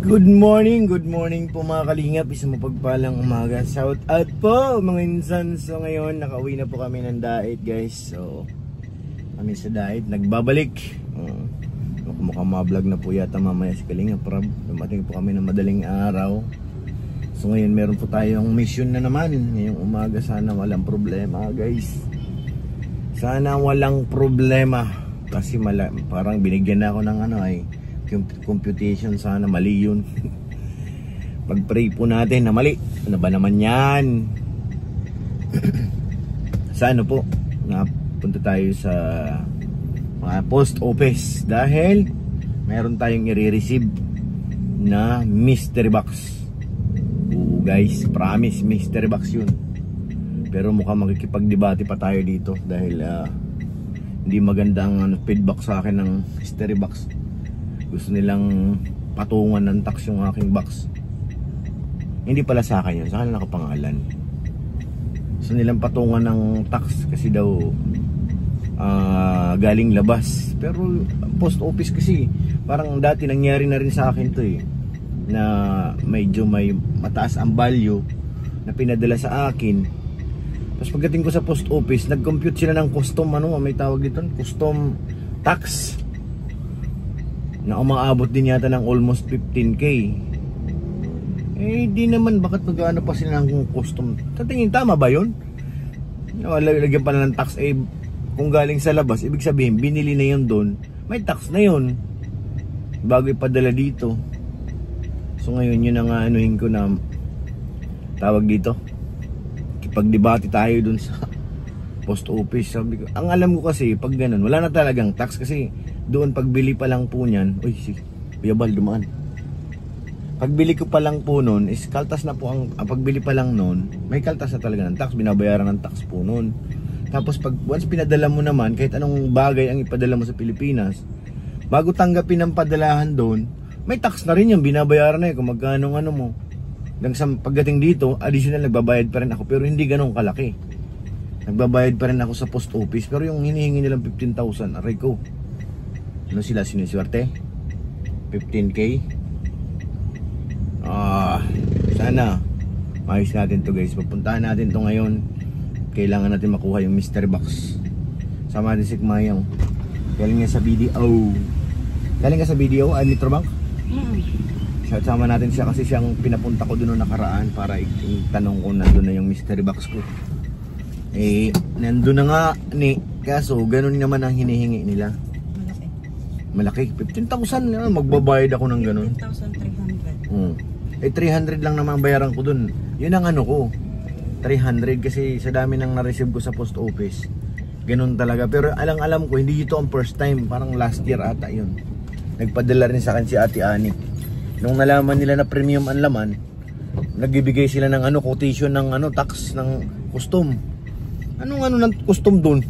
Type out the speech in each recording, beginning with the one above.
Good morning po mga kalingap. Isang mapagpalang umaga. Shout out po mga insan. So ngayon nakauwi na po kami ng Dait guys. So kami sa Dait nagbabalik. Mukhang ma-vlog na po yata mamaya si Kalingap Rob. Dumating po kami ng madaling araw. So ngayon meron po tayong mission na naman ngayong umaga. Sana walang problema guys. Sana walang problema. Kasi parang binigyan na ako ng computation, sana mali yun. Pag-pray po natin na mali. Ano ba naman yan? Sa ano po, napunta tayo sa mga post office dahil meron tayong i-receive na mystery box. Oo guys, promise mystery box yun. Pero mukhang makikipagdebate pa tayo dito dahil hindi maganda ang feedback sa akin ng mystery box. Gusto nilang patungan ng tax yung aking box. Hindi pala sa akin yun, sa akin nakapangalan. Gusto nilang patungan ng tax kasi daw galing labas. Pero post office kasi parang dati nangyari na rin sa akin to na medyo may mataas ang value na pinadala sa akin. Tapos pagdating ko sa post office, nag-compute sila ng custom, may tawag dito, custom tax na umaabot din yata ng almost 15k. Di naman, bakit magkano pa sila ng custom? Tatingin, tama ba yun? Lagyan pala ng tax, kung galing sa labas, ibig sabihin binili na yun doon, may tax na yun bago ipadala dito. So ngayon yun ang anuhin ko na tawag dito, kipagdebate tayo dun sa post office. Sabi ko, ang alam ko kasi pag ganun, wala na talagang tax kasi doon pagbili pa lang po niyan, si Biyabal dumaan. Pagbili ko pa lang po noon is kaltas na po ang pagbili pa lang noon, may kaltas na talaga ng tax, binabayaran ng tax po noon. Tapos pag once pinadala mo naman, kahit anong bagay ang ipadala mo sa Pilipinas, bago tanggapin ang padalahan doon, may tax na rin yung binabayaran na kung magkano mo. Hanggang sa pagdating dito, additional nagbabayad pa rin ako pero hindi ganun kalaki. Nagbabayad pa rin ako sa post office pero yung hinihingi nilang 15,000, aray ko. Ano sila siniswerte? 15k? Sana maayos natin to guys. Pupuntahan natin to ngayon. Kailangan natin makuha yung mystery box. Sama natin si Mayong. Galing nga sa BDO. Galing ka sa BDO? Metrobank? Sama natin siya kasi siyang pinapunta ko doon noong nakaraan para itanong ko nandun na yung mystery box ko. Nandun na nga kaso ganun naman ang hinihingi nila. Malaki, 15,000 na magbabayad ako ng ganun. 15,300. 300 lang naman bayaran ko dun. Yun ang ko, 300 kasi sa dami nang na-receive ko sa post office. Ganun talaga. Pero alam ko hindi ito ang first time, parang last year ata yun. Nagpadala rin sa akin si Ate Ani. Nung nalaman nila na premium ang laman, nagbibigay sila ng quotation ng tax ng custom. Anong ng custom dun?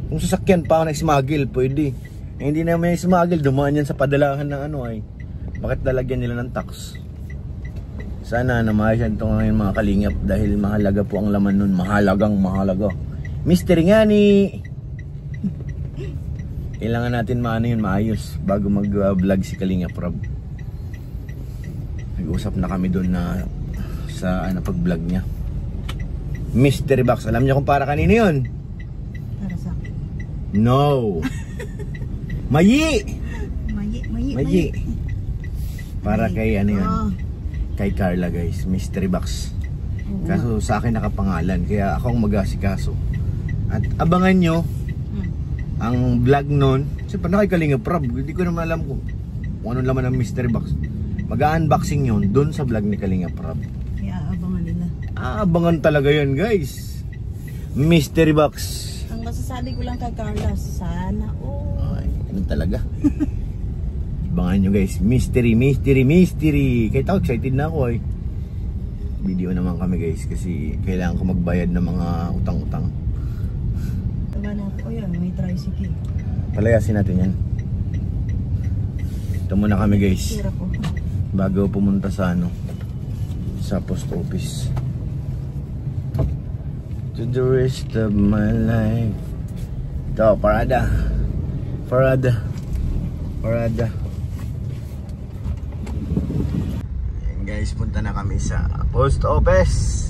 Kung sasakyan pa ako na-smuggle, pwede. Hindi na may smuggle, dumaan yan sa padalahan ng bakit lalagyan nila ng tax? Sana na maayos ito ngayon mga kalingap dahil mahalaga po ang laman nun. Mahalaga. Mystery nga ni. Kailangan natin maayos bago mag-vlog si Kalingap Rob. Nag-usap na kami doon na sa pag-vlog niya. Mystery box. Alam niyo kung para kanino yun? Para sa akin. No. Mayi. Para kay yun. Kay Carla guys. Mystery box. Kaso sa akin nakapangalan. Kaya ako ang mag-asikaso. At abangan nyo ang vlog nun. Siyempre na kay Kalingap Rob. Hindi ko naman alam kung ano laman ng mystery box. Mag-unboxing yun dun sa vlog ni Kalingap Rob. Kaya abangan nila. Abangan talaga yun guys. Mystery box. Ang masasabi ko lang kay Carla, sana ganun talaga. Abangan nyo guys. Mystery. Kahit ako excited na ako Video naman kami guys kasi kailangan ko magbayad ng mga utang-utang. Tama na ako may tricycle. Palayasin natin yan. Ito muna kami guys. Bago pumunta sa sa post office. To the rest of my life. Ito, parada. Guys, punta na kami sa post office.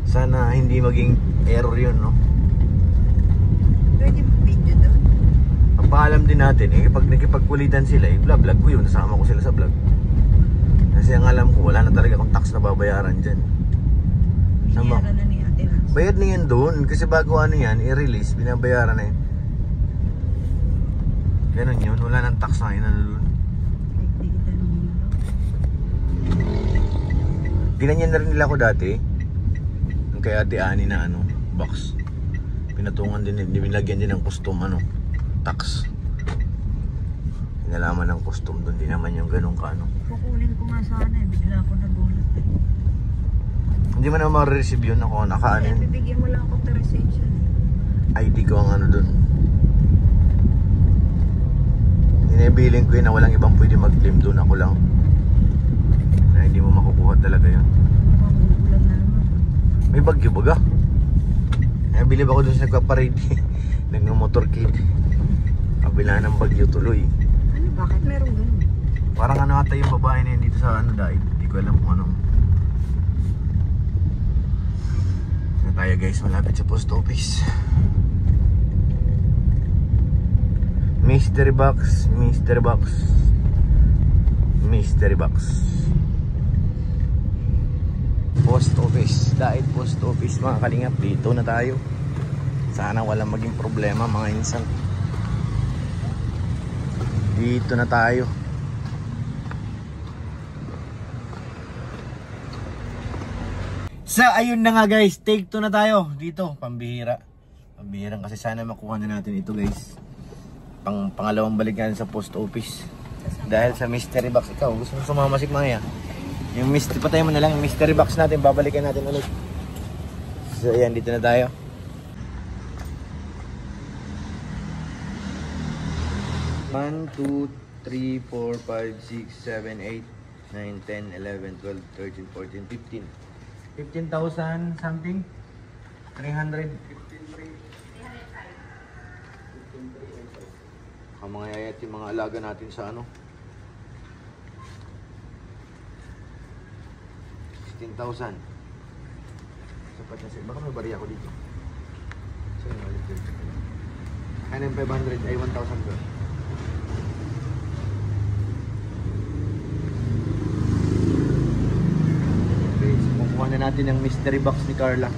Sana hindi maging error yun, no? Pwede video doon? Papaalam din natin, eh, pag nakipagkulitan sila, eh, vlog ko yun, nasama ko sila sa vlog. Kasi ang alam ko, wala na talaga akong tax na babayaran dyan. Binayaran na ni Ate Nancy. Bayad na yan doon, kasi bago ano yan, i-release, binabayaran na yun. Ganun yun, wala nang tax na yun, ano doon. Di kita naman. Ginanyan na rin nila ako dati. Yung kay Ate Ani na ano, box. Pinatungan din, binilagyan din ng custom ano, tax. Pinalaman ng custom doon, di naman yung ganun ka ano. Kukunin ko nga sana eh, bigla ako nagulat eh. Hindi mo na ma-receive yun, ako nakaano yun. Bibigyan mo lang ako authorization. ID ko ang ano doon. Inibiling ko yun na walang ibang pwede mag-claim doon, ako lang. Na hindi mo makukuha talaga yun. Ulan na naman. May bagyo baga. Bilib ako doon sa nagpaparade. Nagno-motorcade. Kabila ng bagyo tuloy. Ano, bakit meron ganun? Parang ano ata yung babae na yun dito sa ano dahil. Hindi ko alam kung anong. Na tayo guys, malapit sa post office. Mystery box, mystery box, mystery box. Post office, dahil post office mga kalingap, dito na tayo. Sana walang maging problema mga insan. Dito na tayo. Ayun na nga guys, take 2 na tayo. Dito, pambihira. Pambihirang kasi sana makuha na natin ito guys. Pangalawang balik natin sa post office. Dahil sa mystery box, ikaw gusto mo sumama si Maya. Yung mystery, patayin mo na lang yung mystery box natin, babalikan natin ulit. So ayan, dito na tayo. One, 2, 3, 4, 5, 6, 7, 8, 9, 10, 11, 12, 13, 14, 15. 15,000 something? 300? 15,305. Ang mga yayat yung mga alaga natin sa ano? 15,000. Sapat na siya. Baka may bariya ko dito. So yun, ulit dito. Kaya ng 500 ay 1,000 ko. Kukuha na natin ang mystery box ni Carla.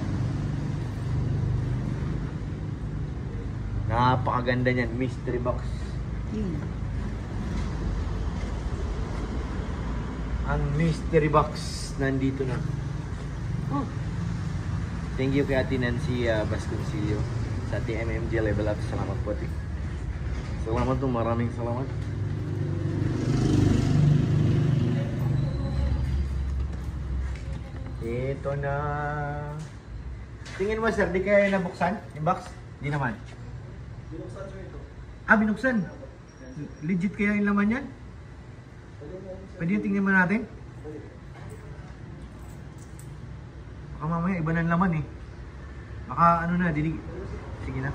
Napakaganda niyan, mystery box. Ang mystery box nandito na. Oh. Thank you kay Ate Nancy Basconcillo sa TMMG Level Up. Salamat po, Ate. Salamat po, maraming salamat. Ito na. Tingin mo sir, di kaya nabuksan yung box? Di naman. Binuksan sir ito. Ah, binuksan? Legit kaya yung laman yan? Pwede yung tingnan mo natin? Baka mamaya iba na ang laman eh. Baka ano na, dinig. Sige na.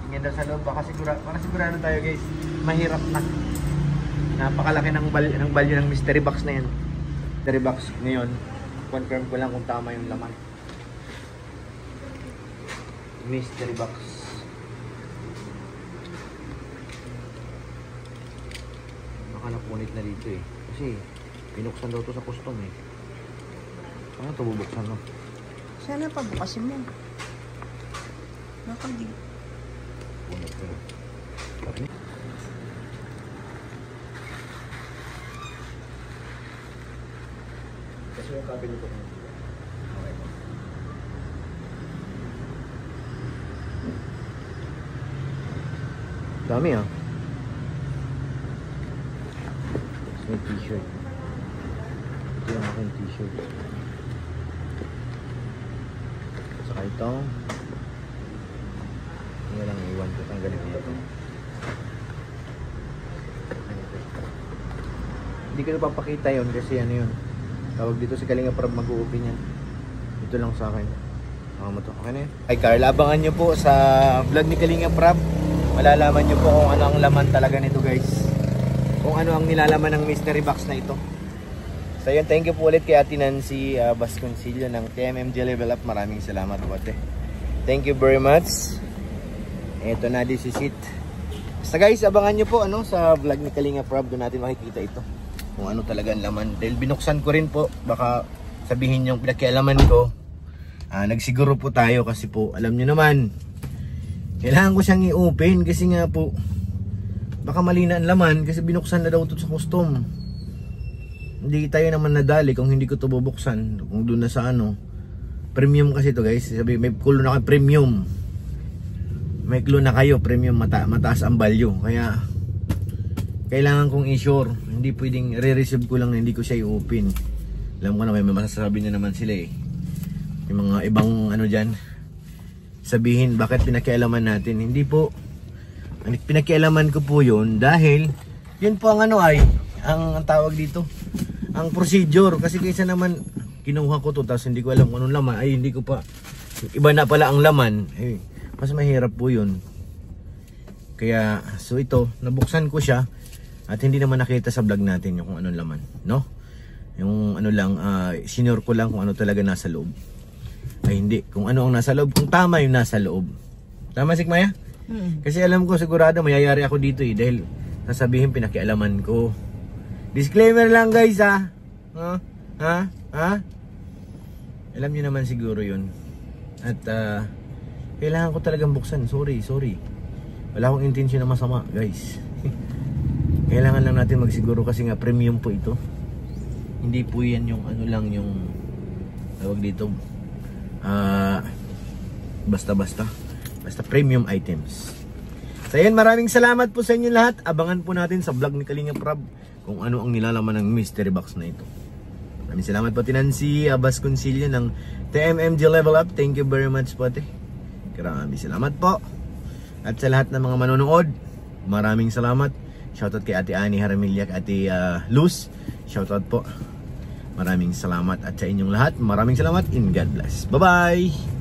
Tingnan daw sa loob. Baka sigurado tayo guys. Mahirap na. Napakalaki ng value ng mystery box na yan. Mystery box ngayon. Confirm ko lang kung tama yung laman. Mystery box. Baka napunit na dito eh. Kasi pinuksan daw to sa custom eh. Ano ito bubuksan no? Sana pabukasin mo. Nakandi. Punit ko. Okay. Kasi yung cabinet ko. Okay. Dami ah. May t-shirt. Ito yung aking t-shirt. Saka ito. Hindi lang iwan ko. Tanggalin ko ito. Hindi ko napapakita yun kasi ano yun. Tawag dito si Kalinga para mag-u-open yan. Ito lang sa akin. Okay na yun. Ay Carl, abangan nyo po sa vlog ni Kalinga Prab. Malalaman nyo po kung ano ang laman talaga nito guys. Kung ano ang nilalaman ng mystery box na ito. So yun, thank you po ulit kay Ate Nancy Vasconcillo ng TMMG Level Up. Maraming salamat po ate. Thank you very much. Ito na, this is it. Basta guys, abangan nyo po sa vlog ni Kalinga Prab. Doon natin makikita ito. Kung ano talaga ang laman. Dahil binuksan ko rin po. Baka sabihin yung pinakialaman ko. Nagsiguro po tayo kasi po, alam nyo naman, kailangan ko siyang i-open kasi nga po, baka mali na ang laman kasi binuksan na daw ito sa custom. Hindi tayo naman nadali kung hindi ko ito bubuksan. Kung doon na sa premium kasi ito guys. Sabi, may clue na kayo, premium. May clue na kayo, premium, mataas ang value. Kaya, kailangan kong i-sure. Hindi pwedeng re-receive ko lang na hindi ko siya i-open. Alam ko na may masasabi na naman sila eh. Yung mga ibang dyan. Sabihin, bakit pinakialaman natin? Hindi po. Pinakialaman ko po yun dahil, yun po ang ang tawag dito, ang procedure. Kasi kaysa naman kinuha ko to tapos hindi ko alam kung anong laman, ay hindi ko pa, iba na pala ang laman, mas mahirap po yun. Kaya so ito, nabuksan ko siya at hindi naman nakita sa vlog natin yung kung anong laman, no? Yung lang, senior ko lang kung ano talaga nasa loob. Ay hindi, kung ano ang nasa loob, kung tama yung nasa loob. Tama si Maya? Kasi alam ko sigurado mayayari ako dito dahil sasabihin pinakialaman ko. Disclaimer lang guys Alam niyo naman siguro yun. At kailangan ko talagang buksan. Sorry. Wala akong intention na masama guys. Kailangan lang natin magsiguro kasi nga premium po ito. Hindi po yan yung yung tawag dito basta premium items. So yan, maraming salamat po sa inyo lahat. Abangan po natin sa vlog ni Kalinga Prab kung ano ang nilalaman ng mystery box na ito. Maraming salamat po Nancy Vasconcillo ng TMMG Level Up. Thank you very much po ate. Maraming salamat po. At sa lahat ng mga manonood, maraming salamat. Shoutout kay Ate Ani Haramilya, Ate Luz. Shoutout po. Maraming salamat at sa inyong lahat. Maraming salamat. In God bless. Bye-bye.